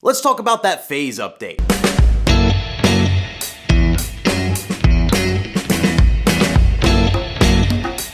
Let's talk about that phase update.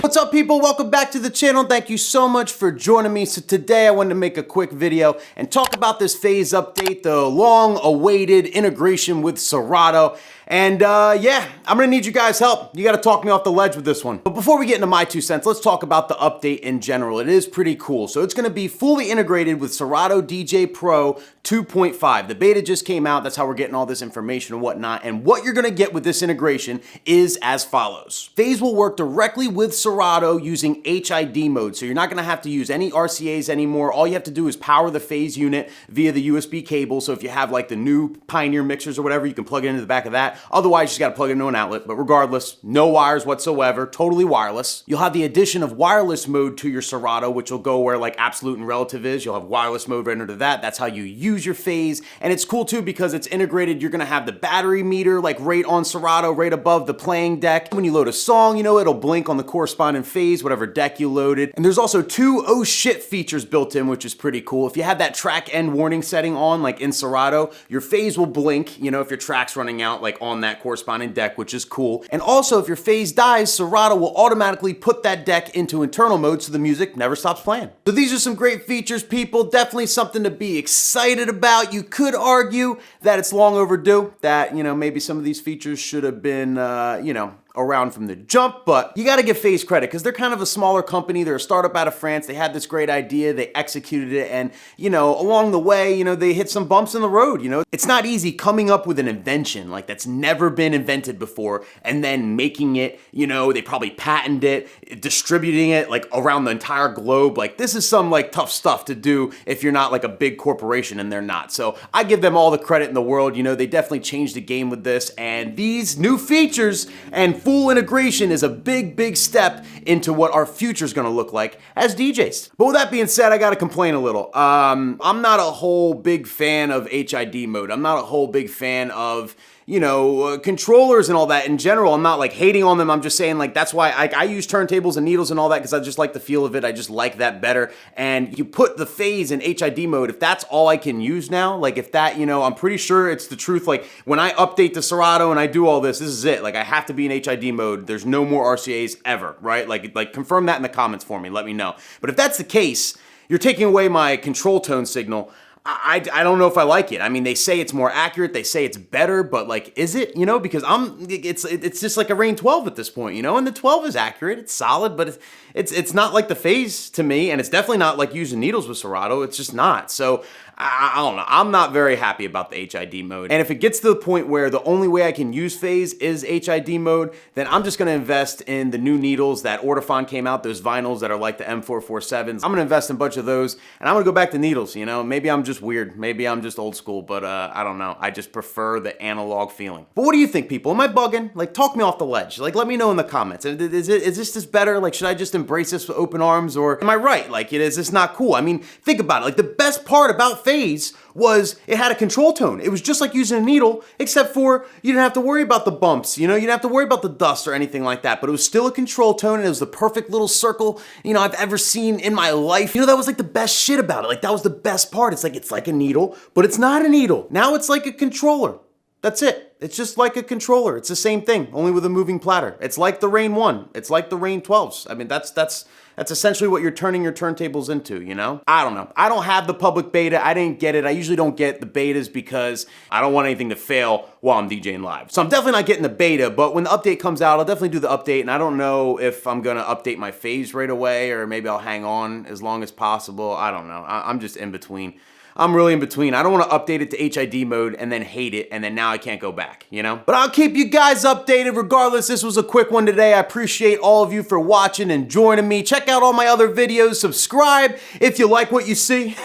What's up, people? Welcome back to the channel. Thank you so much for joining me. So today I wanted to make a quick video and talk about this phase update, the long-awaited integration with Serato. And yeah, I'm gonna need you guys' help. You gotta talk me off the ledge with this one. But before we get into my 2 cents, let's talk about the update in general. It is pretty cool. So it's gonna be fully integrated with Serato DJ Pro 2.5. The beta just came out. That's how we're getting all this information and whatnot. And what you're gonna get with this integration is as follows. Phase will work directly with Serato using HID mode. So you're not gonna have to use any RCAs anymore. All you have to do is power the phase unit via the USB cable. So if you have like the new Pioneer mixers or whatever, you can plug it into the back of that. Otherwise, you just gotta plug it into an outlet, but regardless, no wires whatsoever, totally wireless. You'll have the addition of wireless mode to your Serato, which will go where like absolute and relative is. You'll have wireless mode right under that. That's how you use your phase. And it's cool too because it's integrated. You're gonna have the battery meter like right on Serato, right above the playing deck. When you load a song, you know, it'll blink on the corresponding phase, whatever deck you loaded. And there's also 2 oh shit features built in, which is pretty cool. If you have that track end warning setting on, like in Serato, your phase will blink, you know, if your track's running out, like on that corresponding deck, which is cool. And also, if your phase dies, Serato will automatically put that deck into internal mode so the music never stops playing. So these are some great features, people. Definitely something to be excited about. You could argue that it's long overdue, that, you know, maybe some of these features should have been, you know, around from the jump, but you gotta give phase credit because they're kind of a smaller company. They're a startup out of France. They had this great idea, they executed it, and you know, along the way, you know, they hit some bumps in the road, you know. It's not easy coming up with an invention like that's never been invented before and then making it, you know, they probably patented it, distributing it like around the entire globe. Like this is some like tough stuff to do if you're not like a big corporation, and they're not. So I give them all the credit in the world. You know, they definitely changed the game with this, and these new features and full integration is a big step into what our future is gonna look like as DJs. But with that being said, I gotta complain a little. I'm not a whole big fan of HID mode. I'm not a whole big fan of, you know, controllers and all that in general. I'm not like hating on them. I'm just saying like that's why I use turntables and needles and all that because I just like the feel of it. I just like that better. And you put the phase in HID mode, if that's all I can use now, like if that, you know, I'm pretty sure it's the truth. Like when I update the Serato and I do all this is it. Like I have to be in HID mode. There's no more RCAs ever, right? Like confirm that in the comments for me. Let me know. But if that's the case, you're taking away my control tone signal. I don't know if I like it. I mean, they say it's more accurate, they say it's better, but like, is it? You know, because it's just like a Rain 12 at this point, you know, and the 12 is accurate, it's solid, but it's not like the phase to me, and it's definitely not like using needles with Serato, it's just not. So I don't know, I'm not very happy about the HID mode. And if it gets to the point where the only way I can use phase is HID mode, then I'm just gonna invest in the new needles that Ortofon came out, those vinyls that are like the M447s. I'm gonna invest in a bunch of those, and I'm gonna go back to needles, you know? Maybe I'm just weird, maybe I'm just old school, but I don't know. I just prefer the analog feeling. But what do you think, people? Am I bugging? Like, talk me off the ledge. Like, let me know in the comments. Is this better? Like, should I just embrace this with open arms, or am I right? Like, is this not cool? I mean, think about it. Like, the best part about phase was it had a control tone. It was just like using a needle, except for you didn't have to worry about the bumps, you know, you didn't have to worry about the dust or anything like that, but it was still a control tone, and it was the perfect little circle, you know, I've ever seen in my life. You know, that was like the best shit about it. Like, that was the best part. It's like a needle, but it's not a needle. Now it's like a controller. That's it. It's just like a controller. It's the same thing, only with a moving platter. It's like the Rain 1. It's like the Rain 12s. I mean, that's essentially what you're turning your turntables into, you know? I don't know. I don't have the public beta. I didn't get it. I usually don't get the betas because I don't want anything to fail while I'm DJing live. So I'm definitely not getting the beta, but when the update comes out, I'll definitely do the update, and I don't know if I'm gonna update my phase right away, or maybe I'll hang on as long as possible. I don't know. I'm just in between. I'm really in between. I don't want to update it to HID mode and then hate it, and then now I can't go back, you know? But I'll keep you guys updated regardless. This was a quick one today. I appreciate all of you for watching and joining me. Check out all my other videos. Subscribe if you like what you see.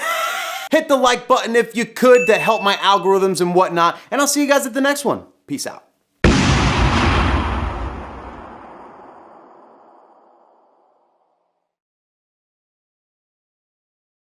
Hit the like button if you could to help my algorithms and whatnot. And I'll see you guys at the next one. Peace out.